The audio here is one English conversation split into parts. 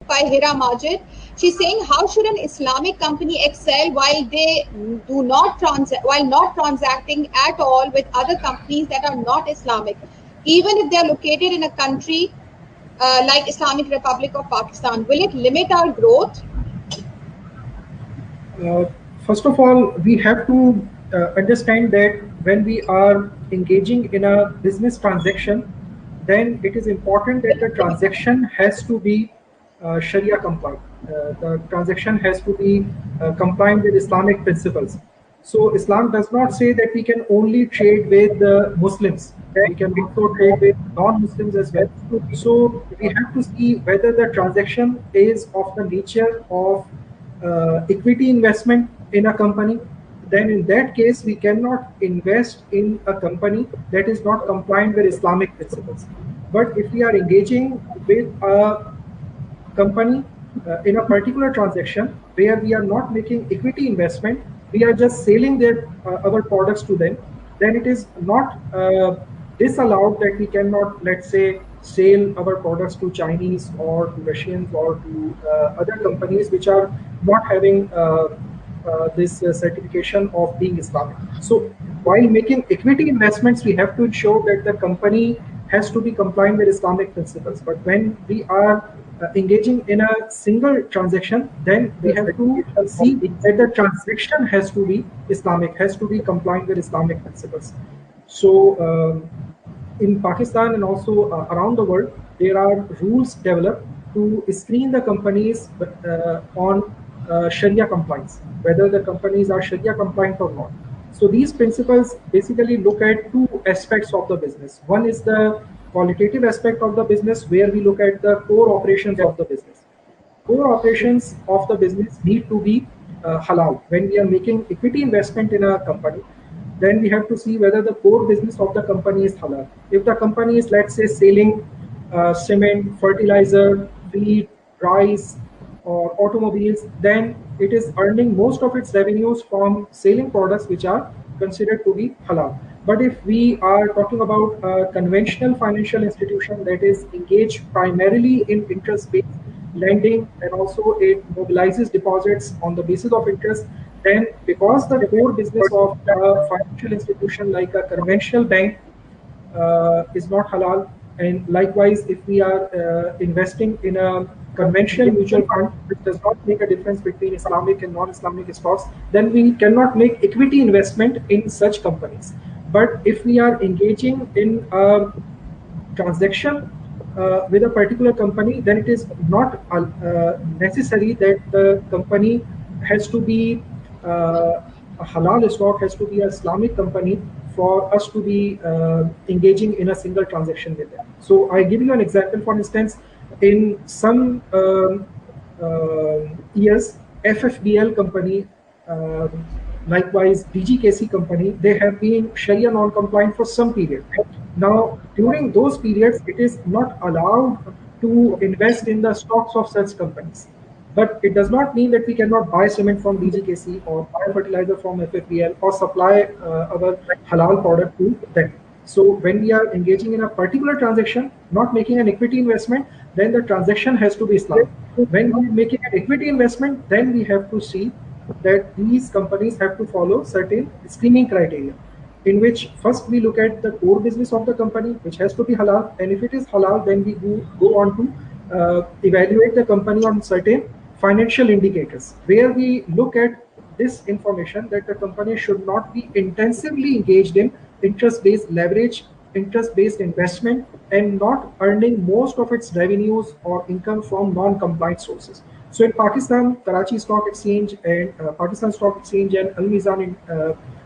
by Hira Majid. She's saying, how should an Islamic company excel while they do not while not transacting at all with other companies that are not Islamic, even if they are located in a country like Islamic Republic of Pakistan? Will it limit our growth? Uh, First of all, we have to understand that when we are engaging in a business transaction, then it is important that the transaction has to be Sharia compliant. The transaction has to be compliant with Islamic principles. So Islam does not say that we can only trade with Muslims. We can also trade with non-Muslims as well. So we have to see whether the transaction is of the nature of equity investment in a company. Then in that case we cannot invest in a company that is not compliant with Islamic principles. But if we are engaging with a company in a particular transaction where we are not making equity investment, we are just selling our products to them, then it is not disallowed that we cannot, let's say, sell our products to Chinese or to Russians or to other companies which are not having this certification of being Islamic. So while making equity investments, we have to ensure that the company has to be compliant with Islamic principles. But when we are engaging in a single transaction, then we have to see that the transaction has to be Islamic, has to be compliant with Islamic principles. So in Pakistan and also around the world, there are rules developed to screen the companies on Sharia compliance, whether the companies are Sharia compliant or not. So these principles basically look at two aspects of the business. One is the qualitative aspect of the business, where we look at the core operations of the business. Core operations of the business need to be halal. When we are making equity investment in a company, then we have to see whether the core business of the company is halal. If the company is, let's say, selling cement, fertilizer, wheat, rice, or automobiles, then it is earning most of its revenues from selling products which are considered to be halal. But if we are talking about a conventional financial institution that is engaged primarily in interest-based lending, and also it mobilizes deposits on the basis of interest, then because the core business of a financial institution like a conventional bank is not halal, and likewise if we are investing in a conventional mutual fund which does not make a difference between Islamic and non-Islamic stocks, then we cannot make equity investment in such companies. But if we are engaging in a transaction with a particular company, then it is not necessary that the company has to be a halal stock, has to be an Islamic company for us to be engaging in a single transaction with them. So I give you an example. For instance, in some years, FFBL company, likewise DGKC company, they have been Sharia non-compliant for some period. Now, during those periods, it is not allowed to invest in the stocks of such companies. But it does not mean that we cannot buy cement from DGKC or buy fertilizer from FFPL or supply our halal product to them. So when we are engaging in a particular transaction, not making an equity investment, then the transaction has to be Islamic. When we are making an equity investment, then we have to see that these companies have to follow certain screening criteria, in which first we look at the core business of the company, which has to be halal, and if it is halal, then we go on to evaluate the company on certain financial indicators, where we look at this information that the company should not be intensively engaged in interest-based leverage, interest-based investment, and not earning most of its revenues or income from non-compliant sources. So in Pakistan, Karachi Stock Exchange and Pakistan Stock Exchange and Al Mizan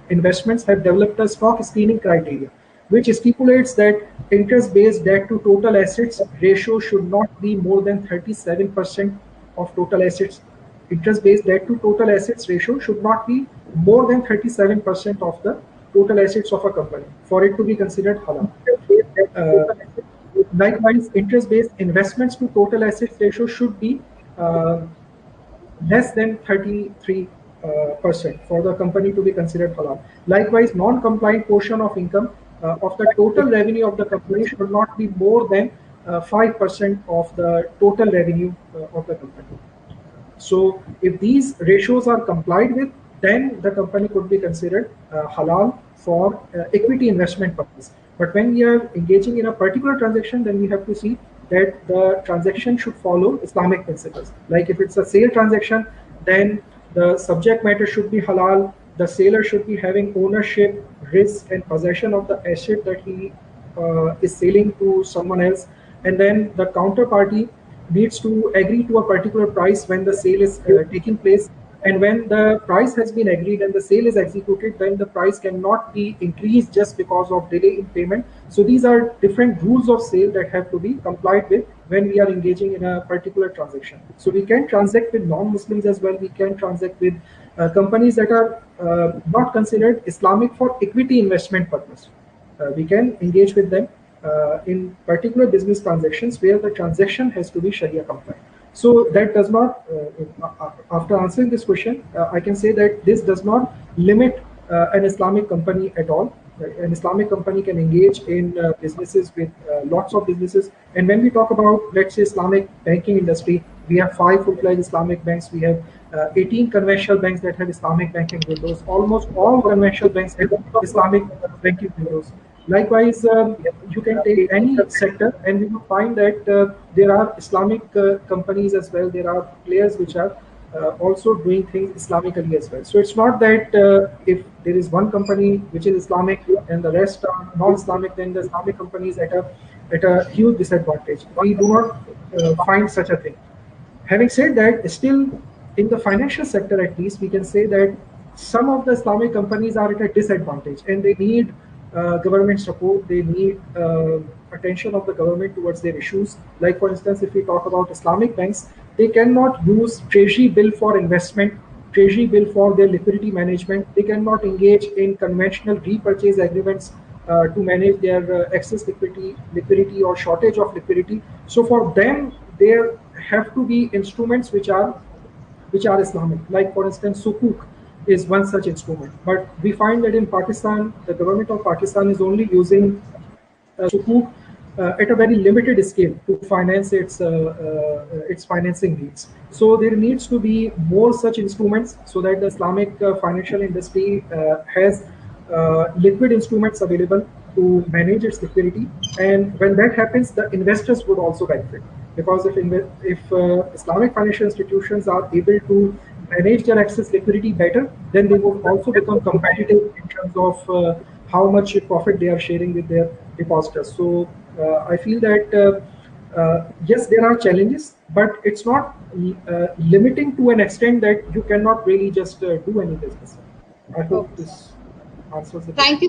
Investments have developed a stock screening criteria, which stipulates that interest-based debt to total assets ratio should not be more than 37% of total assets. Interest-based debt to total assets ratio should not be more than 37% of the total assets of a company for it to be considered halal. Uh, Likewise, interest-based investments to total assets ratio should be less than 33% for the company to be considered halal. Likewise, non-compliant portion of income of the total revenue of the company should not be more than 5% of the total revenue of the company. So if these ratios are complied with, then the company could be considered halal for equity investment purpose. But when we are engaging in a particular transaction, then we have to see that the transaction should follow Islamic principles. Like if it's a sale transaction, then the subject matter should be halal. The seller should be having ownership, risk, and possession of the asset that he is selling to someone else. And then the counterparty needs to agree to a particular price when the sale is taking place. And when the price has been agreed and the sale is executed, then the price cannot be increased just because of delay in payment. So these are different rules of sale that have to be complied with when we are engaging in a particular transaction. So we can transact with non-Muslims as well. We can transact with companies that are not considered Islamic for equity investment purpose. We can engage with them in particular business transactions where the transaction has to be Sharia compliant. So that does not, after answering this question, I can say that this does not limit an Islamic company at all. An Islamic company can engage in businesses with lots of businesses. And when we talk about, let's say, Islamic banking industry, we have 5 full-fledged Islamic banks. We have 18 conventional banks that have Islamic banking windows. Almost all conventional banks have Islamic banking windows. Likewise, you can take any sector and you will find that there are Islamic companies as well. There are players which are also doing things Islamically as well. So it's not that if there is one company which is Islamic and the rest are non-Islamic, then the Islamic company is at a huge disadvantage. We do not find such a thing. Having said that, still in the financial sector at least, we can say that some of the Islamic companies are at a disadvantage and they need government support, they need attention of the government towards their issues. Like for instance, if we talk about Islamic banks, they cannot use treasury bill for investment, treasury bill for their liquidity management. They cannot engage in conventional repurchase agreements to manage their excess liquidity or shortage of liquidity. So for them, there have to be instruments which are Islamic. Like for instance, Sukuk is one such instrument. But we find that in Pakistan, the government of Pakistan is only using Sukuk at a very limited scale to finance its financing needs. So there needs to be more such instruments so that the Islamic financial industry has liquid instruments available to manage its liquidity. And when that happens, the investors would also benefit. Because if Islamic financial institutions are able to manage their excess liquidity better, then they will also become competitive in terms of how much profit they are sharing with their depositors. So I feel that yes, there are challenges, but it's not limiting to an extent that you cannot really just do any business. I hope this answers the question. Thank you